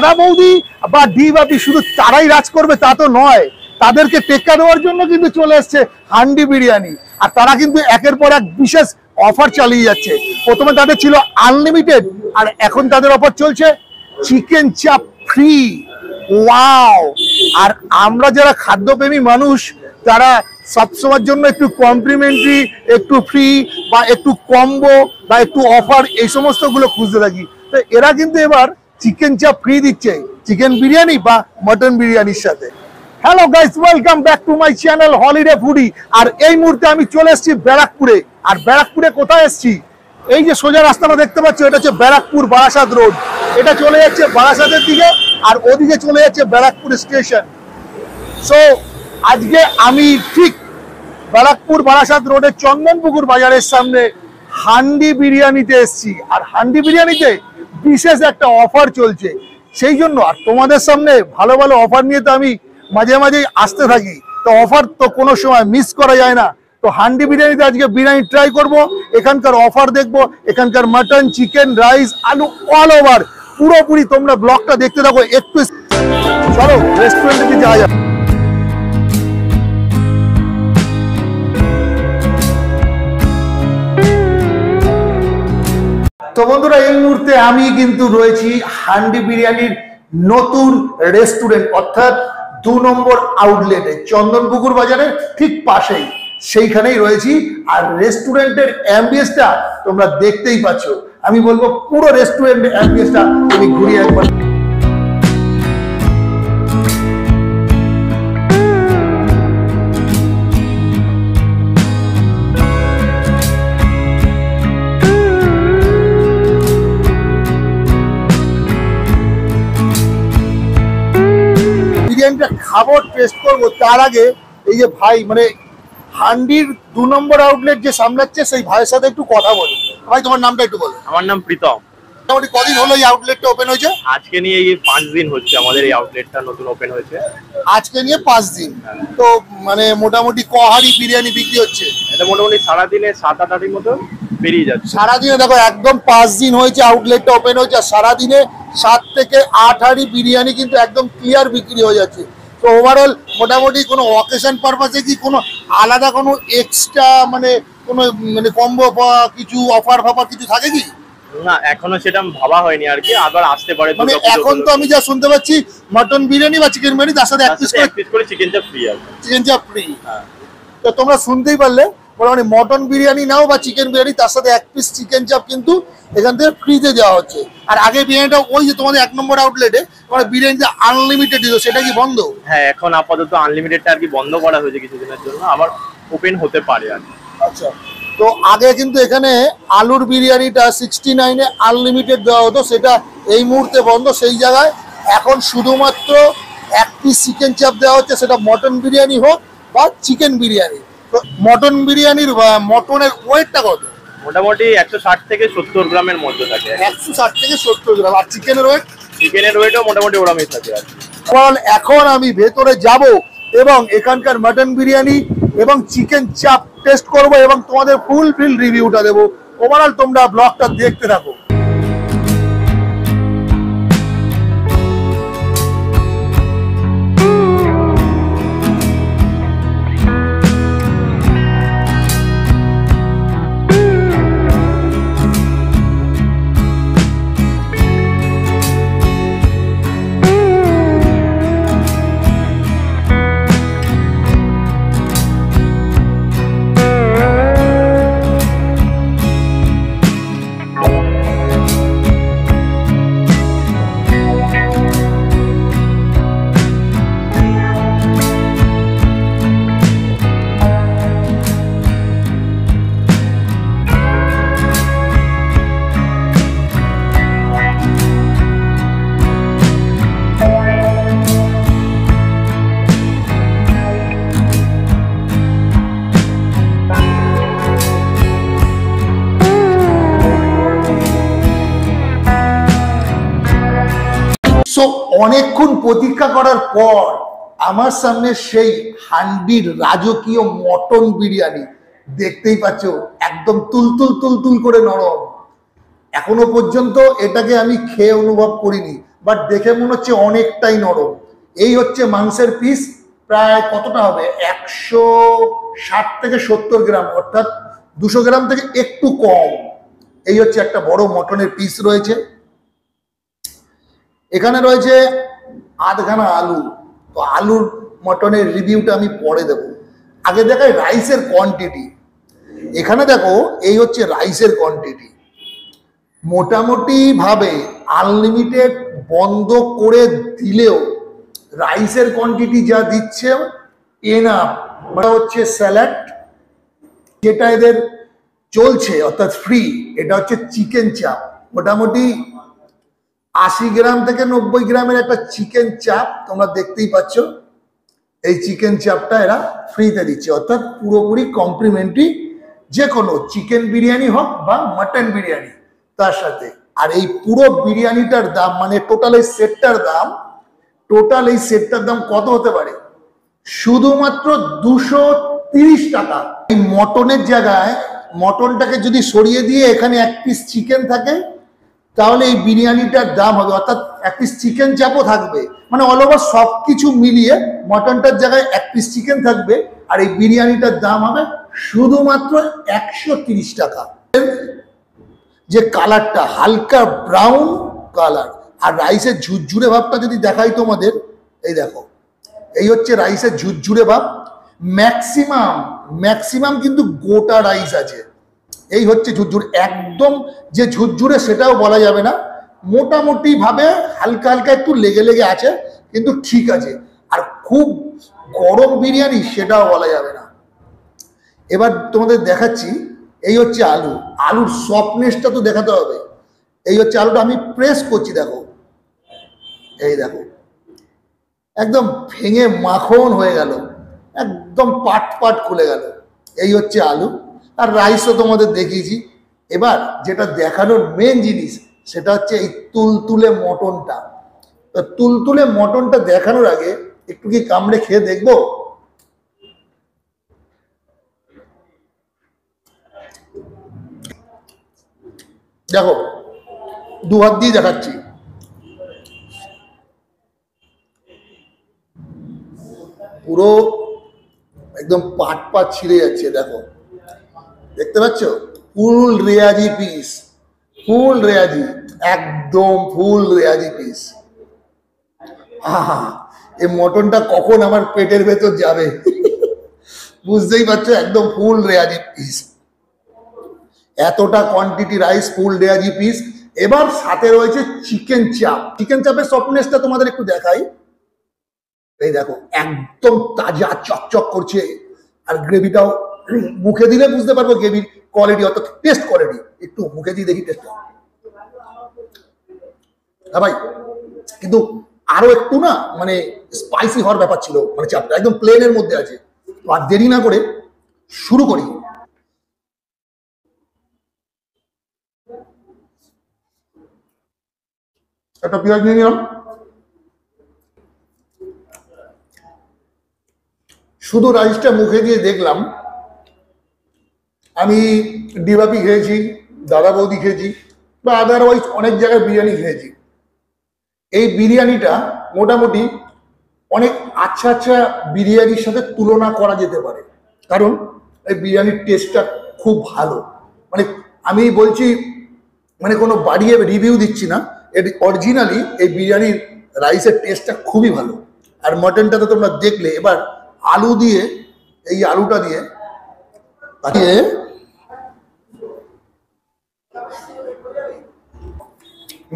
দাদা বৌদি বা ডি বা পি শুধু তারাই রাজ করবে তা তো নয়, তাদেরকে টেক্কা দেওয়ার জন্য কিন্তু চলে এসছে হান্ডি বিরিয়ানি। আর তারা কিন্তু একের পর এক বিশেষ অফার চালিয়ে যাচ্ছে। প্রথমে তাদের ছিল আনলিমিটেড, আর এখন তাদের অফার চলছে চিকেন চাপ ফ্রি। ওয়াও! আর আমরা যারা খাদ্যপ্রেমী মানুষ, যারা সবসময়ের জন্য একটু কমপ্লিমেন্টারি, একটু ফ্রি বা একটু কম্বো বা একটু অফার, এই সমস্তগুলো খুঁজতে থাকি। তো এরা কিন্তু এবার চিকেন চাপ ফ্রি দিচ্ছে চিকেন বিরিয়ানি বা মটন বিরিয়ানির সাথে। Hello guys, welcome back to my channel holiday foodie. আর এই মুহূর্তে আমি চলে এসেছি ব্যারাকপুরে। আর ব্যারাকপুরে কোথায় এসেছি? এই যে সোজা রাস্তাটা দেখতে পাচ্ছ, এটা হচ্ছে ব্যারাকপুর বারাসাত রোড। এটা চলে যাচ্ছে বারাসাতের দিকে, আর ওদিকে চলে যাচ্ছে ব্যারাকপুর স্টেশন। সো আজকে আমি ঠিক ব্যারাকপুর বারাসাত রোডের চন্দনপুকুর বাজারের সামনে হান্ডি বিরিয়ানিতে এসেছি। আর হান্ডি বিরিয়ানিতে বিশেষ একটা অফার চলছে, সেই জন্য আর তোমাদের সামনে ভালো ভালো অফার নিয়ে তো আমি মাঝে মাঝেই আসতে থাকি। তো অফার তো কোনো সময় মিস করা যায় না। তো হান্ডি বিরিয়ানিতে আজকে বিরিয়ানি ট্রাই করব, এখানকার অফার দেখব, এখানকার মাটন, চিকেন, রাইস, আলু অল ওভার পুরোপুরি তোমরা ব্লগটা দেখতে থাকো। একটু চলো রেস্টুরেন্টে যাওয়া যাক। তো বন্ধুরা, এই মুহূর্তে আমি কিন্তু রয়েছি হান্ডি বিরিয়ানির নতুন রেস্টুরেন্ট, অর্থাৎ 2 নম্বর আউটলেটে, চন্দনপুকুর বাজারের ঠিক পাশেই, সেইখানেই রয়েছি। আর রেস্টুরেন্টের অ্যাম্বিয়েন্সটা তোমরা দেখতেই পাচ্ছ। আমি বলবো পুরো রেস্টুরেন্টের অ্যাম্বিয়েন্সটা তুমি ঘুরিয়ে একবার। বিরিয়ানিটা খাবো, টেস্ট করবো, তার আগে এই যে ভাই, মানে হান্ডির 2 নম্বর আউটলেট যে সামলাচ্ছে সেই ভাইয়ের সাথে একটু কথা বলি। ভাই, তোমার নামটা একটু বলো। আমার নাম প্রীতম। মোটামুটি কদিন হলো এই আউটলেটটা ওপেন হয়েছে? আজকে নিয়ে এই 5 দিন হচ্ছে আমাদের এই আউটলেটটা নতুন ওপেন হয়েছে। আজকে নিয়ে 5 দিন। তো মানে মোটামুটি কহারি বিরিয়ানি বিক্রি হচ্ছে? এটা মোটামুটি সারাদিনে 7-8 হাঁড়ির মতো বেরিয়ে যাচ্ছে। সারাদিনে দেখো, একদম 5 দিন হয়েছে আউটলেটটা ওপেন হয়েছে, আর সারাদিনে 7 থেকে 8 হাঁড়ি বিরিয়ানি কিন্তু একদম ক্লিয়ার বিক্রি হয়ে যাচ্ছে। তো ওভারঅল মোটামুটি কোনো অকেশন পারপাসে কি কোনো আলাদা কোনো এক্সট্রা মানে কোনো মানে কম্বো বা কিছু অফার ফাফার কিছু থাকে কি? না, এখনো সেটা ভাবা হয়নি আর কি, আবার আসতে পারে। মানে এখন তো আমি যা শুনতে পাচ্ছি, মটন বিরিয়ানি বা চিকেন বিরিয়ানি তার সাথে 1 পিস করে চিকেন চাপ ফ্রি আছে। চিকেন চাপ ফ্রি। হ্যাঁ, তো তোমরা শুনতেই পারলে, মোটামুটি মটন বিরিয়ানি নাও বা চিকেন বিরিয়ানি, তার সাথে 1 পিস চিকেন চাপ কিন্তু এখান থেকে ফ্রিতে দেওয়া হচ্ছে। আর আগে বিরিয়ানিটা ওই যে তোমাদের 1 নম্বর আউটলেটে মানে বিরিয়ানিটা আনলিমিটেড দিত, সেটা কি বন্ধ? হ্যাঁ, এখন আপাতত আনলিমিটেডটা আর কি বন্ধ করা হয়েছে কিছুদিনের জন্য, আবার ওপেন হতে পারে আর কি। আচ্ছা, তো আগে কিন্তু এখানে আলুর বিরিয়ানিটা 69-এ আনলিমিটেড দেওয়া হতো, সেটা এই মুহূর্তে বন্ধ। সেই জায়গায় এখন শুধুমাত্র 1 পিস চিকেন চাপ দেওয়া হচ্ছে, সেটা মটন বিরিয়ানি হোক বা চিকেন বিরিয়ানি। তো মটন বিরিয়ানির মটনের ওয়েটটা কত? মোটামুটি 160 থেকে 70 গ্রামের মধ্যে থাকে। 160 থেকে 70 গ্রাম। আর চিকেনের ওয়েট? চিকেনের ওয়েটও মোটামুটি ওরমই থাকে আর কি। এখন আমি ভেতরে যাব এবং এখানকার মটন বিরিয়ানি এবং চিকেন চাপ টেস্ট করব এবং তোমাদের ফুলফিল রিভিউটা দেবো। ওভারঅল তোমরা ব্লগটা দেখতে থাকো। সো অনেকক্ষণ প্রতীক্ষা করার পর আমার সামনে সেই হান্ডির রাজকীয় মটন বিরিয়ানি দেখতেই পাচ্ছ, একদম তুলতুল তুলতুল করে নরম। এখনো পর্যন্ত এটাকে আমি খেয়ে অনুভব করিনি, বাট দেখে মনে হচ্ছে অনেকটাই নরম। এই হচ্ছে মাংসের পিস, প্রায় কতটা হবে, 160 থেকে 70 গ্রাম, অর্থাৎ 200 গ্রাম থেকে একটু কম। এই হচ্ছে একটা বড় মটনের পিস রয়েছে। এখানে রয়েছে আধখানা আলু। তো আলুর মটনের রিভিউটা আমি পরে দেব, আগে দেখাই রাইসের কোয়ান্টিটি। এখানে দেখো, এই হচ্ছে রাইসের কোয়ান্টিটি। মোটামুটি ভাবে আনলিমিটেড বন্ধ করে দিলেও রাইসের কোয়ান্টিটি যা দিচ্ছে এনাফ। মানে হচ্ছে স্যালাড যেটা এদের চলছে অর্থাৎ ফ্রি, এটা হচ্ছে চিকেন চাপ। মোটামুটি 80 গ্রাম থেকে 90 গ্রামের একটা চিকেন চাপ তোমরা দেখতেই পাচ্ছ। এই চিকেন চাপটা এরা ফ্রিতে দিচ্ছে, অর্থাৎ পুরোপুরি কমপ্লিমেন্টারি, যে কোনো চিকেন বিরিয়ানি হোক বা মাটন বিরিয়ানি তার সাথে। আর এই পুরো বিরিয়ানিটার দাম, মানে টোটাল এই সেটটার দাম কত হতে পারে? শুধুমাত্র 230 টাকা। এই মটনের জায়গায় মটনটাকে যদি সরিয়ে দিয়ে এখানে এক পিস চিকেন থাকে, তাহলে এই বিরিয়ানিটার দাম হবে, অর্থাৎ এক পিস চিকেন চাপও থাকবে, মানে অল ওভার সবকিছু মিলিয়ে মটনটার জায়গায় এক পিস চিকেন থাকবে, আর এই বিরিয়ানিটার দাম হবে শুধুমাত্র 130 টাকা। যে কালারটা হালকা ব্রাউন কালার, আর রাইসের ঝুরঝুরে ভাবটা যদি দেখাই তোমাদের, এই দেখো, এই হচ্ছে রাইসের ঝুরঝুরে ভাব। ম্যাক্সিমাম কিন্তু গোটা রাইস আছে। এই হচ্ছে ঝুরঝুরে, একদম যে ঝুরঝুরে সেটাও বলা যাবে না, মোটামুটি ভাবে হালকা হালকা একটু লেগে লেগে আছে, কিন্তু ঠিক আছে। আর খুব গরম বিরিয়ানি সেটাও বলা যাবে না। এবার তোমাদের দেখাচ্ছি, এই হচ্ছে আলু। আলুর সফটনেসটা তো দেখাতে হবে। এই হচ্ছে আলুটা, আমি প্রেস করছি, দেখো, এই দেখো, একদম ভেঙে মাখন হয়ে গেল, একদম পাট খুলে গেল। এই হচ্ছে আলু। আর রাইসও তোমাদের দেখিয়েছি। এবার যেটা দেখানোর মেন জিনিস, সেটা হচ্ছে এই তুলতুলে মটনটা। তুলতুলে মটনটা দেখানোর আগে একটু কি কামড়ে খেয়ে দেখবো? দেখো, 2 হাত দিয়ে দেখাচ্ছি। পুরো একদম পাট ছিঁড়ে যাচ্ছে, দেখো, দেখতে পাচ্ছ? ফুল রেয়াজি পিস, ফুল রেয়াজি, একদম ফুল রেয়াজি পিস। এই মটনটা কখন আমার পেটের ভেতর যাবে বুঝতেই পারছো, একদম ফুল রেয়াজি পিস। এতটা কোয়ান্টিটি রাইস, ফুল রেয়াজি পিস। এবার সাথে রয়েছে চিকেন চাপ। চিকেন চাপের সফটনেসটা তোমাদের একটু দেখাই। এই দেখো, একদম তাজা চকচক করছে। আর গ্রেভিটাও মুখে দিলে বুঝতে পারবো গ্রেভির কোয়ালিটি, অর্থাৎ টেস্ট কোয়ালিটি। একটু মুখে দিয়ে দেখি টেস্ট। হ্যাঁ ভাই, কিন্তু আরো একটু না, মানে স্পাইসি হওয়ার ব্যাপার ছিল। মানে চাপটা একদম প্লেনের মধ্যে আছে। আর দেরি না করে শুরু করি। একটা পেঁয়াজ নিয়ে নিলাম। শুধু রাইসটা মুখে দিয়ে দেখলাম। আমি ডিবাপি খেয়েছি, দাদা বৌদি খেয়েছি, বা আদারওয়াইজ অনেক জায়গায় বিরিয়ানি খেয়েছি। এই বিরিয়ানিটা মোটামুটি অনেক আচ্ছা বিরিয়ানির সাথে তুলনা করা যেতে পারে, কারণ এই বিরিয়ানির টেস্টটা খুব ভালো। মানে আমি বলছি, মানে কোনো বাড়িয়ে রিভিউ দিচ্ছি না, এর অরিজিনালি এই বিরিয়ানির রাইসের টেস্টটা খুবই ভালো। আর মটনটা তো তোমরা দেখলে। এবার আলু দিয়ে, এই আলুটা দিয়ে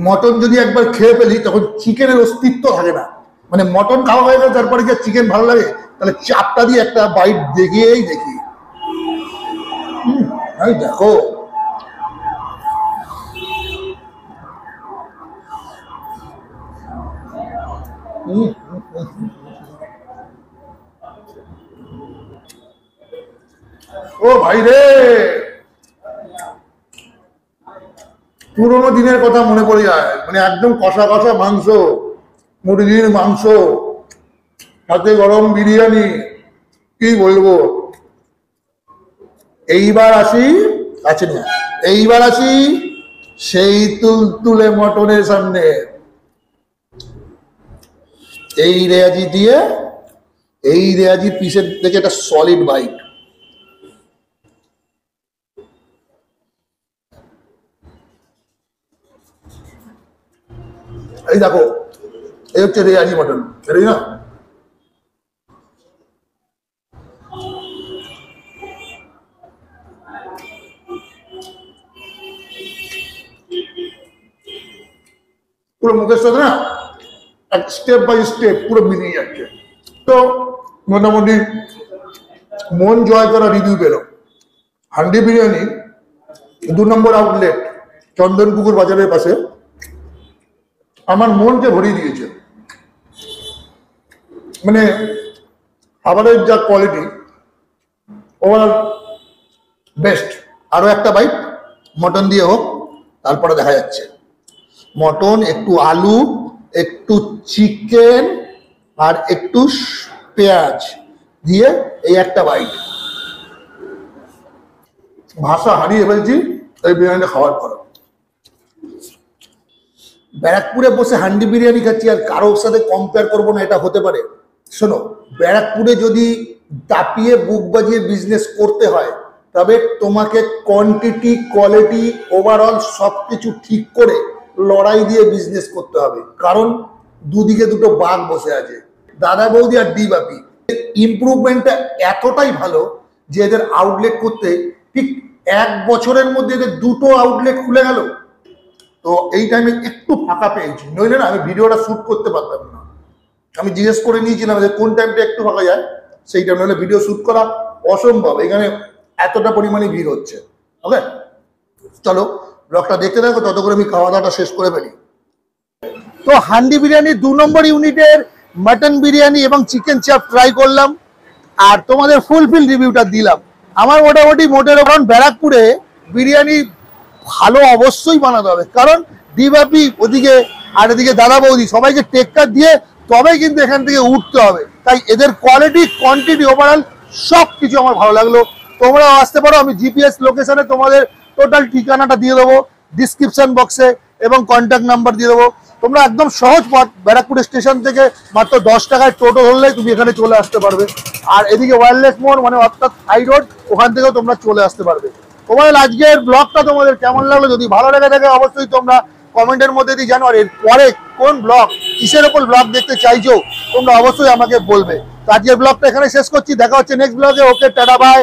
মটন যদি একবার খেয়ে ফেলি, তখন চিকেনের অস্তিত্ব থাকে না। মানে মটন খাওয়া হয়ে গেলে তারপরে কি চিকেন ভালো লাগে? তাহলে চাপটা দিয়ে একটা বাইট দেখিয়েই দেখি। দেখো, ও ভাই রে, পুরোনো দিনের কথা মনে পড়ে যায়। মানে একদম কষা কষা মাংস, মুরগির মাংস, সাথে গরম বিরিয়ানি, কি বলবো। এইবার আসি সেই তুলতুলে মটনের সামনে। এই রেয়াজি দিয়ে এই রেয়াজি পিসের থেকে একটা সলিড বাইট। এই দেখো, এই হচ্ছে রেয়াজি মটন, এটাই না? পুরো মুখের সাথে না এক স্টেপ বাই স্টেপ পুরো মিলিয়ে যাচ্ছে। তো মোটামুটি মন জয় করা রিভিউ পেল। হান্ডি বিরিয়ানি 2 নম্বর আউটলেট চন্দনপুকুর বাজারের পাশে আমার মনকে ভরিয়ে দিয়েছে। মানে খাবারের যা কোয়ালিটি, ওভারঅল বেস্ট। আরো একটা বাইট মটন দিয়ে হোক, তারপরে দেখা যাচ্ছে। মটন, একটু আলু, একটু চিকেন আর একটু পেঁয়াজ দিয়ে এই একটা বাইট। ভাষা হারিয়ে ফেলছি এই বিরিয়ানিটা খাওয়ার পর। ব্যারাকপুরে বসে হান্ডি বিরিয়ানি খাচ্ছি আর কারোর সাথে কম্পেয়ার করবো না, এটা হতে পারে? শোনো, ব্যারাকপুরে যদি দাপিয়ে বুক বাজিয়ে বিজনেস করতে হয় তবে তোমাকে কোয়ান্টিটি, কোয়ালিটি, ওভারঅল সবকিছু ঠিক করে লড়াই দিয়ে বিজনেস করতে হবে। কারণ দুদিকে দুটো বাঘ বসে আছে, দাদা বৌদি আর ডি বাপি। ইমপ্রুভমেন্টটা এতটাই ভালো যে এদের আউটলেট করতে ঠিক 1 বছরের মধ্যে এদের 2টো আউটলেট খুলে গেল। তো এই টাইমে একটু ফাঁকা পেয়েছি, নইলে না আমি ভিডিওটা শুট করতে পারতাম না। আমি জিজ্ঞেস করে নিয়েছিলাম যে কোন টাইমটা একটু ফাঁকা যায়, সেই টাইম নইলে ভিডিও শুট করা অসম্ভব, এখানে এতটা পরিমাণে ভিড় হচ্ছে। ওকে, চলো ব্লগটা দেখতে থাকো, তত করে আমি খাওয়া দাওয়াটা শেষ করে ফেলি। তো হান্ডি বিরিয়ানি 2 নম্বর ইউনিটের মাটন বিরিয়ানি এবং চিকেন চাপ ট্রাই করলাম আর তোমাদের ফুলফিল রিভিউটা দিলাম। আমার মোটামুটি মোটের কারণ ব্যারাকপুরে বিরিয়ানি ভালো অবশ্যই বানাতে হবে, কারণ ডিবাপি ওদিকে আর এদিকে দাদা বৌদি সবাইকে টেক্কার দিয়ে তবেই কিন্তু এখান থেকে উঠতে হবে। তাই এদের কোয়ালিটি, কোয়ান্টিটি, ওভারঅল সব কিছু আমার ভালো লাগলো। তোমরাও আসতে পারো, আমি জিপিএস লোকেশনে তোমাদের টোটাল ঠিকানাটা দিয়ে দেবো ডিসক্রিপশন বক্সে এবং কন্ট্যাক্ট নাম্বার দিয়ে দেবো। তোমরা একদম সহজ পথ, ব্যারাকপুর স্টেশন থেকে মাত্র 10 টাকায় টোটো ধরলেই তুমি এখানে চলে আসতে পারবে। আর এদিকে ওয়্যারলেস মোড় মানে অর্থাৎ হাই রোড, ওখান থেকেও তোমরা চলে আসতে পারবে। তোমাদের আজকের ব্লগটা তোমাদের কেমন লাগলো? যদি ভালো লেগে থাকে অবশ্যই তোমরা কমেন্টের মধ্যে দিয়ে জানো। আর এরপরে কোন ব্লগ, কিসের ওপর ব্লগ দেখতে চাইছো তোমরা অবশ্যই আমাকে বলবে। তো আজকের ব্লগটা এখানে শেষ করছি, দেখা হচ্ছে নেক্সট ব্লগে। ওকে, টাটা, বাই।